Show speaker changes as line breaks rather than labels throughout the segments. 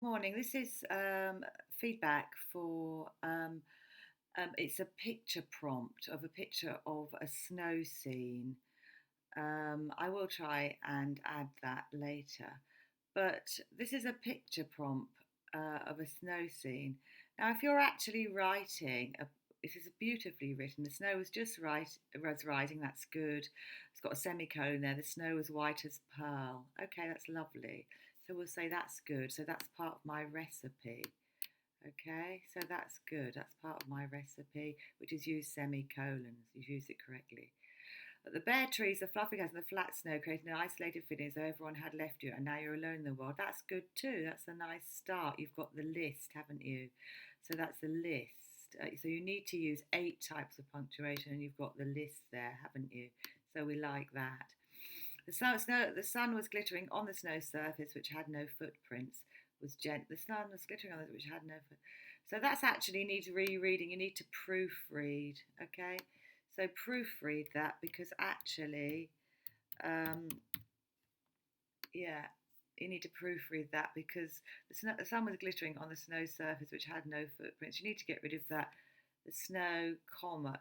Morning. This is feedback for it's a picture prompt of a picture of a snow scene. I will try and add that later. But this is a picture prompt of a snow scene. Now, if you're actually writing, this is beautifully written. The snow was just right, was rising. That's good. It's got a semicolon there. The snow was white as pearl. Okay, that's lovely. So we'll say that's good. So that's part of my recipe. Okay, so that's good. That's part of my recipe, which is use semicolons. You've used it correctly. The bare trees, the fluffy clouds, and the flat snow created an isolated feeling as though everyone had left you and now you're alone in the world. That's good too. That's a nice start. You've got the list, haven't you? So that's the list. So you need to use 8 types of punctuation and you've got the list there, haven't you? So we like that. The sun was glittering on the snow surface, which had no footprints. The sun was glittering on it, which had no foot. So that's actually needs rereading. You need to proofread, okay? So proofread that because actually, um, yeah, you need to proofread that because the sun was glittering on the snow surface, which had no footprints. You need to get rid of that. The snow, comma.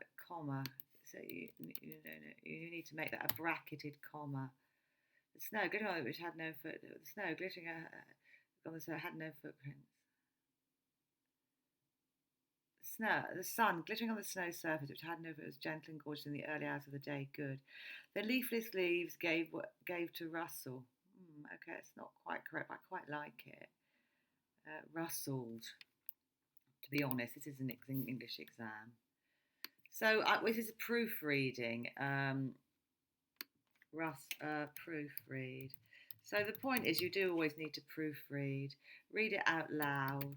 So you need to make that a bracketed comma. The snow glittering on it, which had no foot. The snow glittering on the snow had no footprints. The sun glittering on the snow surface, which had no foot, was gentle and gorgeous in the early hours of the day. Good. The leafless leaves gave to rustle. Okay, it's not quite correct, but I quite like it. Rustled. To be honest, this is an English exam. So this is a proofreading. Proofread. So the point is, you do always need to proofread. Read it out loud.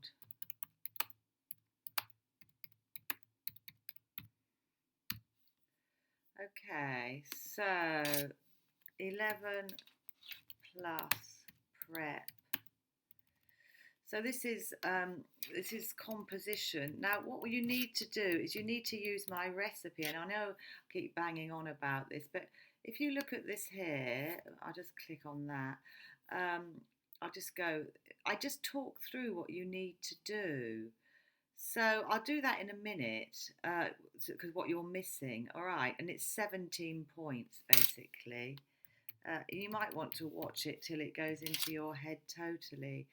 Okay, so 11 plus prep. So this is composition. Now, what you need to do is you need to use my recipe, and I know I keep banging on about this, but if you look at this here, I'll just click on that. I'll just go. I just talk through what you need to do. So I'll do that in a minute because what you're missing, all right, and it's 17 points basically. You might want to watch it till it goes into your head totally.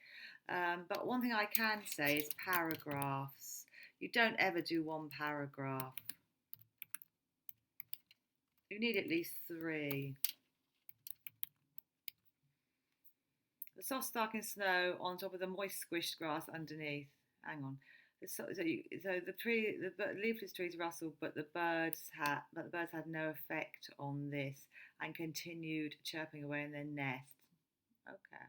But one thing I can say is paragraphs. You don't ever do one paragraph. You need at least 3. The soft sparkling snow on top of the moist squished grass underneath. Hang on. So the leafless trees rustled, but the birds had no effect on this and continued chirping away in their nests. Okay.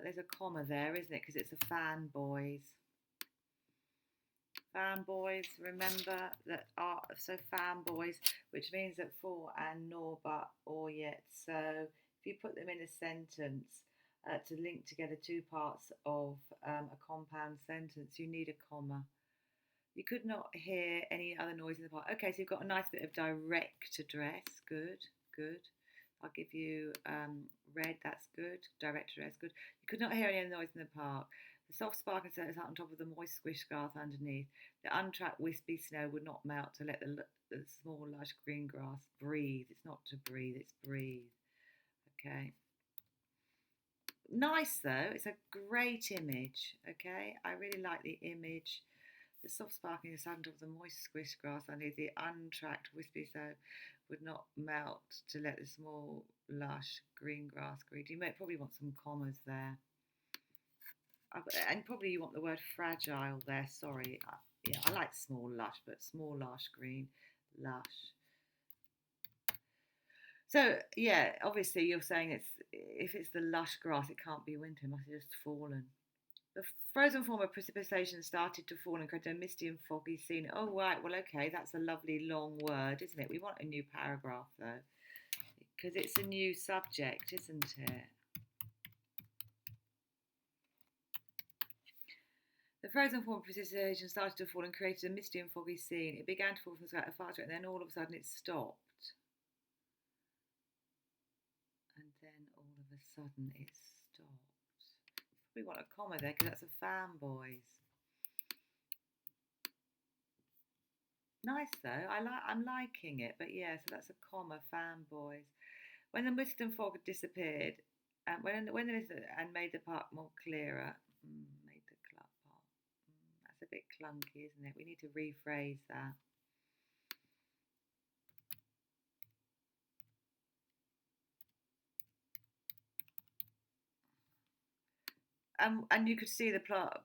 There's a comma there, isn't it? Because it's a fanboys. Fanboys, remember that are so fanboys, which means that for and nor, but, or yet. So if you put them in a sentence to link together 2 parts of a compound sentence, you need a comma. You could not hear any other noise in the park. Okay, so you've got a nice bit of direct address. Good, good. I'll give you red, that's good. Direct address, good. You could not hear any other noise in the park. The soft sparkling snow is out on top of the moist squish grass underneath. The untracked wispy snow would not melt to let the small lush green grass breathe. It's not to breathe, it's breathe. Okay. Nice though, it's a great image. Okay, I really like the image. The soft sparkling sand on top of the moist squish grass underneath. The untracked wispy snow would not melt to let the small lush green grass breathe. You might probably want some commas there. And probably you want the word fragile there. Sorry, yeah, I like small lush, but small lush green, lush. So yeah, obviously you're saying if it's the lush grass, it can't be winter. It must have just fallen. The frozen form of precipitation started to fall and created a misty and foggy scene. Oh right, well okay, that's a lovely long word, isn't it? We want a new paragraph though, because it's a new subject, isn't it? The frozen form of precipitation started to fall and created a misty and foggy scene. It began to fall from the sky at a fast rate, and then all of a sudden it stopped. And then all of a sudden it stopped. We want a comma there because that's a fanboys. Nice though. I'm liking it, but yeah, so that's a comma, fanboys. When the wisdom fog had disappeared, and when there is and made the part more clearer, made the club part. That's a bit clunky, isn't it? We need to rephrase that. And you could see the plot.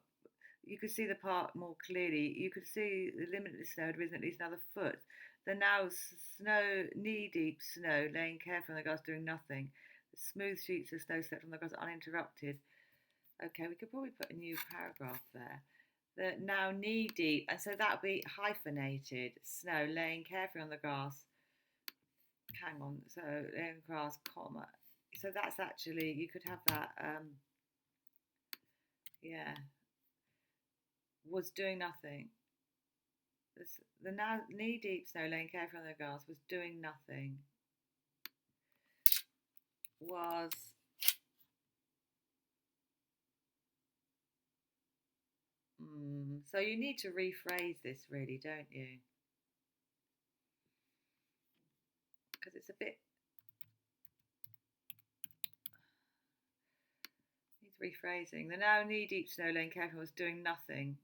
You could see the part more clearly. You could see the limitless snow had risen at least another foot. The now snow, knee-deep snow, laying carefully on the grass, doing nothing. The smooth sheets of snow slept on the grass uninterrupted. Okay, we could probably put a new paragraph there. The now knee-deep, and so that would be hyphenated. Snow, laying carefully on the grass. Hang on, so laying grass, comma. So that's actually, you could have that, yeah, was doing nothing. The now knee-deep snow laying carefully on the grass was doing nothing. Was so you need to rephrase this, really, don't you? Because it's a bit needs rephrasing. The now knee-deep snow laying carefully was doing nothing.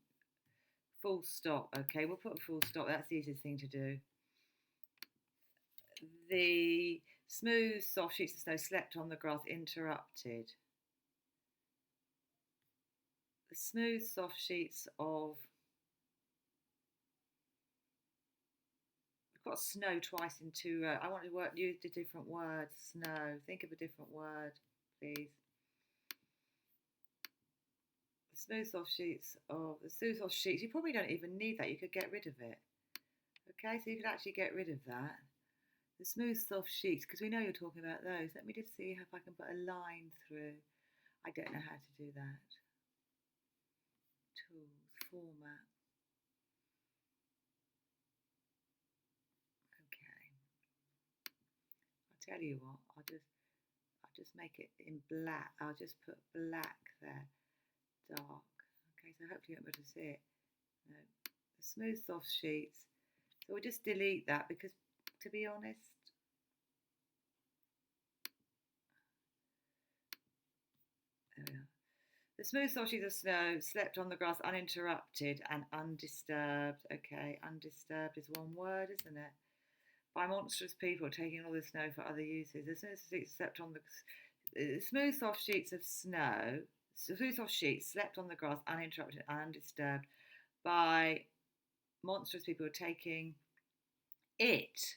Full stop. Okay, we'll put a full stop. That's the easiest thing to do. The smooth, soft sheets of snow slept on the grass, interrupted. The smooth, soft sheets of. We've got snow twice in two. I want to use a different word. Snow. Think of a different word, please. The smooth, soft sheets of. The smooth, soft sheets. You probably don't even need that. You could get rid of it. Okay, so you could actually get rid of that. The smooth, soft sheets, because we know you're talking about those. Let me just see if I can put a line through. I don't know how to do that. Tools, format. Okay. I'll tell you what. I'll just make it in black. I'll just put black there. Dark. Okay, so hopefully you'll be able to see it. No. The smooth, soft sheets. So we'll just delete that because, to be honest, there we are. The smooth, soft sheets of snow slept on the grass uninterrupted and undisturbed. Okay, undisturbed is one word, isn't it? By monstrous people taking all the snow for other uses. The smooth sheets slept on the smooth, soft sheets of snow. Smooth, soft sheets slept on the grass uninterrupted and undisturbed by monstrous people taking it.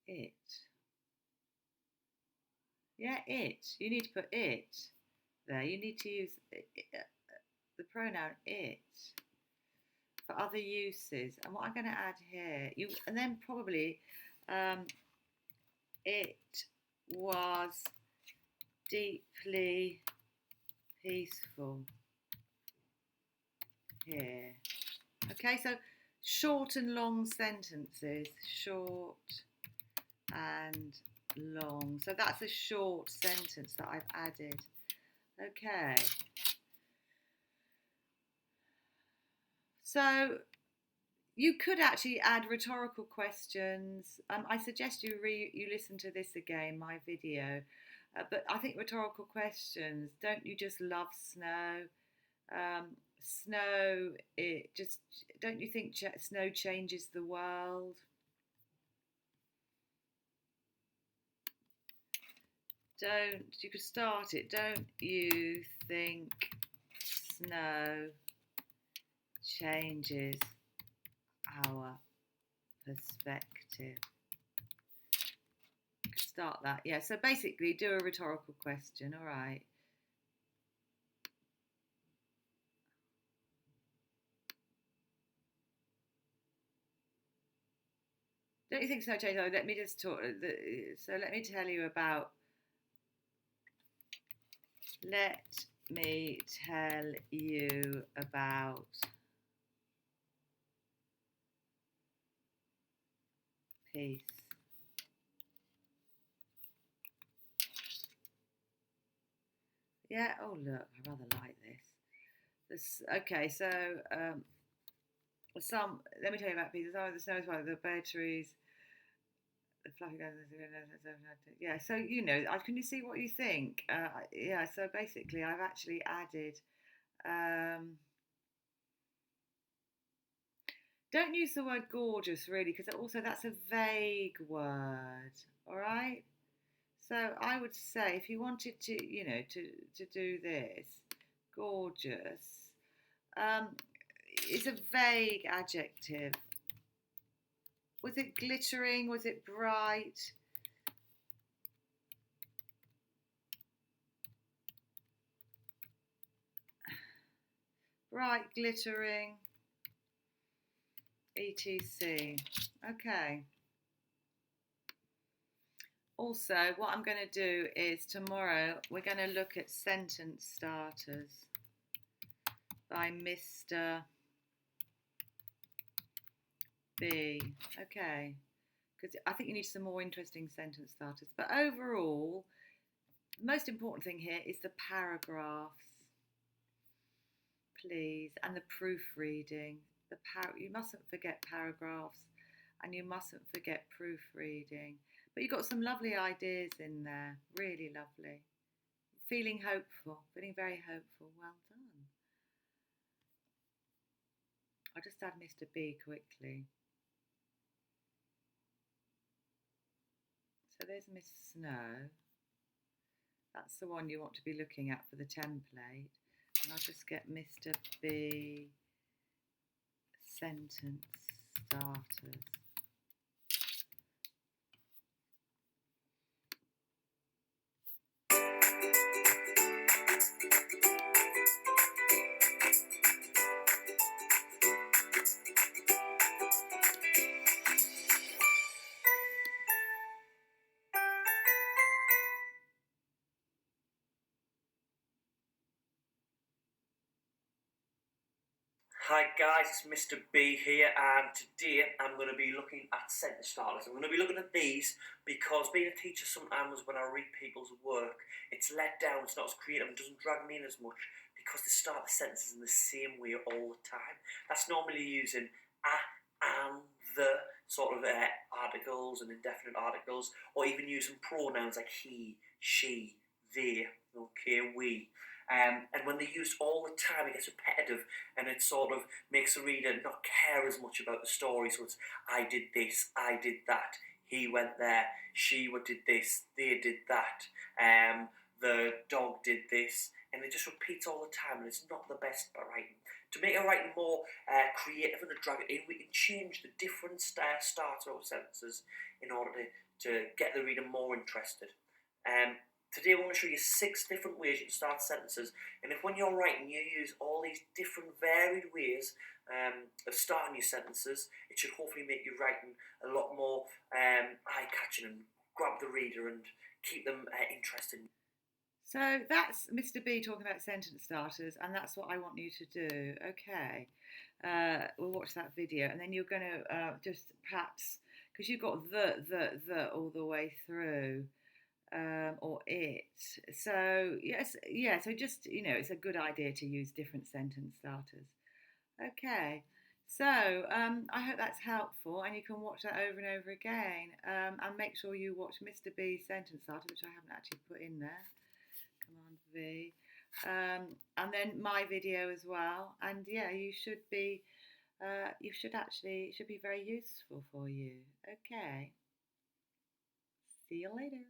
It. Yeah, it. You need to put it there. You need to use the pronoun it for other uses. And what I'm going to add here, and then probably it was deeply peaceful here. Okay, so short and long sentences. Short and long. So that's a short sentence that I've added. Okay. So you could actually add rhetorical questions. I suggest you listen to this again, my video. But I think rhetorical questions. Don't you just love snow? Snow. It just. Don't you think snow changes the world? You could start it. Don't you think snow changes our perspective? You could start that. Yeah, so basically do a rhetorical question, all right. Don't you think snow changes? Oh, let me just talk. So let me tell you about. Let me tell you about peace. Yeah. Oh, look, I rather like this. Okay, so some. Let me tell you about pieces. Oh, the snow is white. The bare trees. The fluffy. Yeah. So can you see what you think? Yeah. So basically, I've actually added. Um, don't use the word gorgeous really, because also that's a vague word. All right. So I would say if you wanted to, to do this, gorgeous. Um, it's a vague adjective. Was it glittering? Was it bright? Bright, glittering, etc. Okay. Also, what I'm going to do is tomorrow we're going to look at sentence starters by Mr. B. Okay. Because I think you need some more interesting sentence starters. But overall, the most important thing here is the paragraphs, please, and the proofreading. You mustn't forget paragraphs, and you mustn't forget proofreading. But you've got some lovely ideas in there, really lovely. Feeling hopeful, feeling very hopeful. Well done. I'll just add Mr. B quickly. So there's Miss Snow. That's the one you want to be looking at for the template. And I'll just get Mr. B sentence starters.
Hi guys, it's Mr. B here, and today I'm going to be looking at sentence starters. I'm going to be looking at these because being a teacher sometimes when I read people's work, it's let down, it's not as creative and doesn't drag me in as much because they start the sentences in the same way all the time. That's normally using a, and, the sort of articles and indefinite articles, or even using pronouns like he, she, they, okay, we. And when they're used all the time, it gets repetitive and it sort of makes the reader not care as much about the story. So it's I did this, I did that, he went there, she did this, they did that, the dog did this, and it just repeats all the time, and it's not the best writing. To make a writing more creative and to drag it in, we can change the different starter of sentences in order to get the reader more interested. Today I'm going to show you 6 different ways you can start sentences, and if when you're writing you use all these different varied ways of starting your sentences, it should hopefully make your writing a lot more eye-catching and grab the reader and keep them interested.
So that's Mr. B talking about sentence starters, and that's what I want you to do. Okay. We'll watch that video, and then you're going to just perhaps, because you've got the all the way through. Or it. So yes, yeah. So just it's a good idea to use different sentence starters. Okay. So I hope that's helpful, and you can watch that over and over again. And make sure you watch Mr. B's sentence starter, which I haven't actually put in there. Command V. And then my video as well. And yeah, you should be. It should be very useful for you. Okay. See you later.